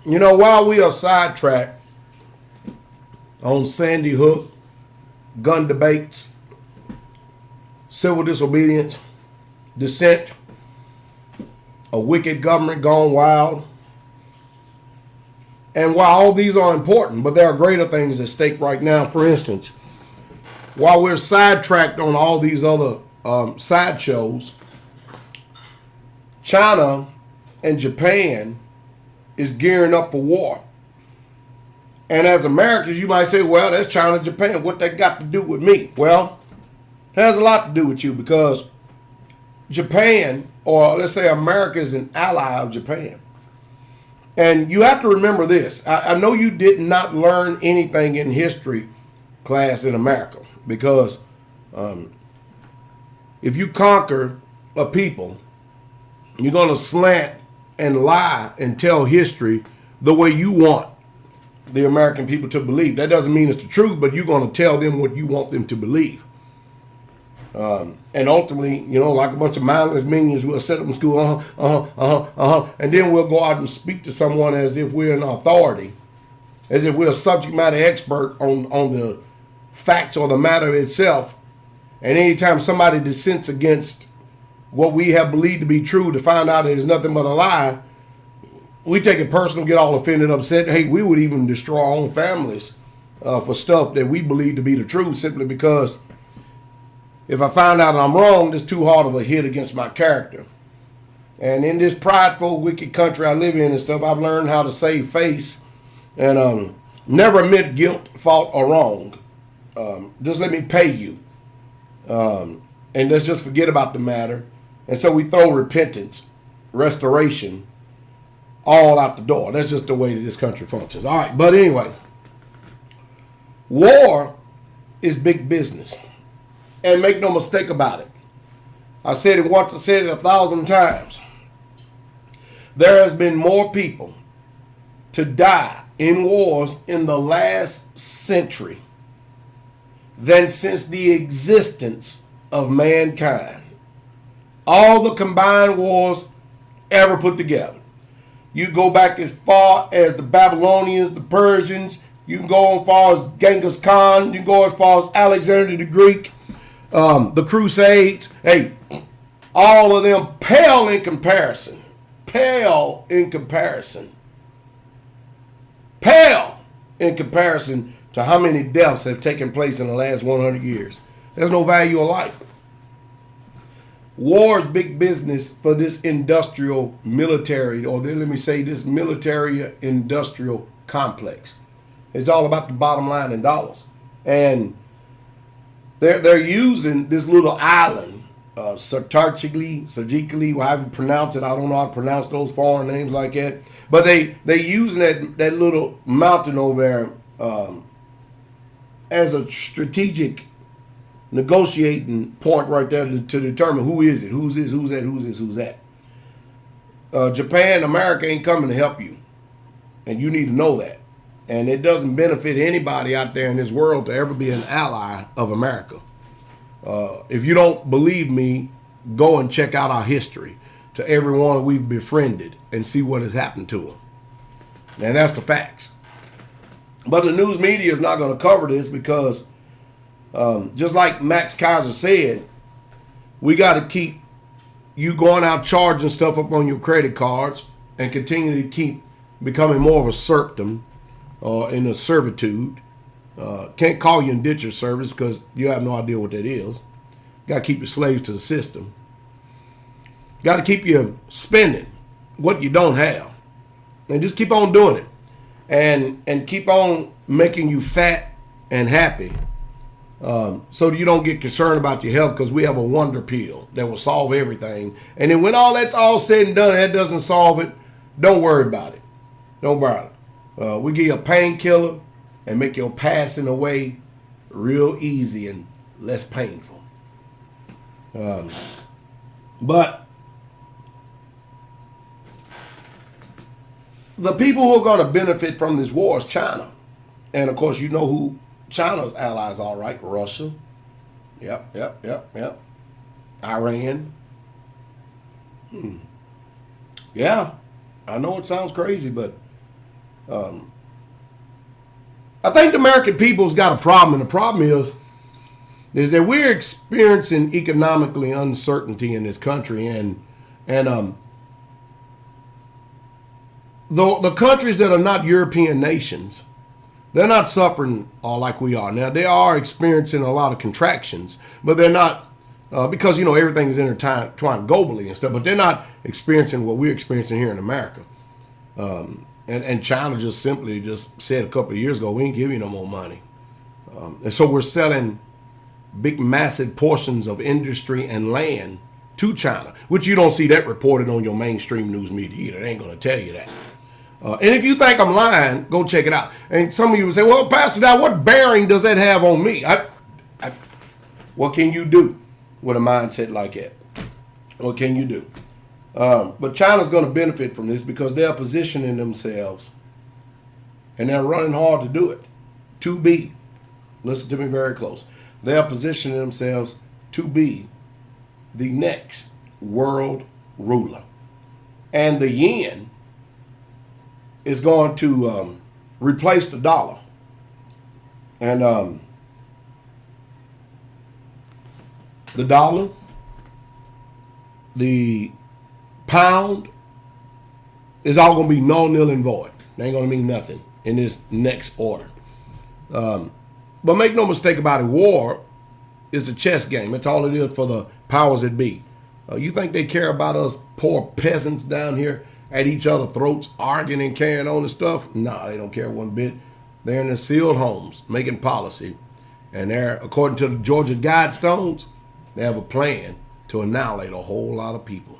You know, while we are sidetracked on Sandy Hook, gun debates, civil disobedience, dissent, a wicked government gone wild, and while all these are important, but there are greater things at stake right now. For instance, while we're sidetracked on all these other sideshows, China and Japan is gearing up for war. And as Americans, you might say, well, that's China and Japan. What that got to do with me? Well, it has a lot to do with you because Japan, or let's say America, is an ally of Japan. And you have to remember this. I know you did not learn anything in history class in America because if you conquer a people, you're going to slant and lie and tell history the way you want the American people to believe. That doesn't mean it's the truth, but you're going to tell them what you want them to believe. And ultimately, you know, like a bunch of mindless minions, we'll set up in school, and then we'll go out and speak to someone as if we're an authority, as if we're a subject matter expert on the facts or the matter itself. And anytime somebody dissents against what we have believed to be true to find out it is nothing but a lie, we take it personal, get all offended, upset. Hey, we would even destroy our own families for stuff that we believe to be the truth simply because if I find out I'm wrong, it's too hard of a hit against my character. And in this prideful, wicked country I live in and stuff, I've learned how to save face and never admit guilt, fault, or wrong. Just let me pay you. And let's just forget about the matter. And so we throw repentance, restoration, all out the door. That's just the way that this country functions. All right, but anyway, war is big business. And make no mistake about it. I said it once, I said it 1,000 times. There has been more people to die in wars in the last century than since the existence of mankind. All the combined wars ever put together. You go back as far as the Babylonians, the Persians. You can go as far as Genghis Khan. You can go as far as Alexander the Greek. The Crusades. Hey, all of them pale in comparison. Pale in comparison. Pale in comparison to how many deaths have taken place in the last 100 years. There's no value of life. War is big business for this industrial military, or let me say this military industrial complex. It's all about the bottom line in dollars. And they're using this little island, strategically, however you pronounce it. I don't know how to pronounce those foreign names like that. But they using that little mountain over there as a strategic negotiating point right there to determine who is it, who's this, who's that, who's this, who's that. Japan, America ain't coming to help you. And you need to know that. And it doesn't benefit anybody out there in this world to ever be an ally of America. If you don't believe me, go and check out our history to everyone we've befriended and see what has happened to them. And that's the facts. But the news media is not going to cover this because just like Max Kaiser said, we got to keep you going out charging stuff up on your credit cards and continue to keep becoming more of a serfdom in a servitude. Can't call you indentured service because you have no idea what that is. Got to keep your slaves to the system. Got to keep you spending what you don't have. And just keep on doing it. And keep on making you fat and happy so you don't get concerned about your health because we have a wonder pill that will solve everything. And then when all that's all said and done, that doesn't solve it, don't worry about it. Don't worry about it. We give you a painkiller and make your passing away real easy and less painful. But the people who are going to benefit from this war is China. And, of course, you know who China's allies are, right? Russia. Yep. Iran. Yeah, I know it sounds crazy, but I think the American people's got a problem, and the problem is that we're experiencing economically uncertainty in this country, and the countries that are not European nations, they're not suffering like we are. Now, they are experiencing a lot of contractions, but they're not, because, everything is intertwined globally and stuff, but they're not experiencing what we're experiencing here in America. And China just simply said a couple of years ago, we ain't giving you no more money. And so we're selling big, massive portions of industry and land to China, which you don't see that reported on your mainstream news media either. They ain't going to tell you that. And if you think I'm lying, go check it out. And some of you would say, well, Pastor Dowell, what bearing does that have on me? What can you do with a mindset like that? What can you do? But China's going to benefit from this because they're positioning themselves and they're running hard to do it. To be, listen to me very close, they're positioning themselves to be the next world ruler. And the yen is going to replace the dollar. And the dollar, the pound is all going to be null, nil, and void. They ain't going to mean nothing in this next order. But make no mistake about it, war is a chess game. That's all it is for the powers that be. You think they care about us poor peasants down here at each other's throats, arguing and carrying on and stuff? No, they don't care one bit. They're in their sealed homes making policy. And they're, according to the Georgia Guidestones, they have a plan to annihilate a whole lot of people.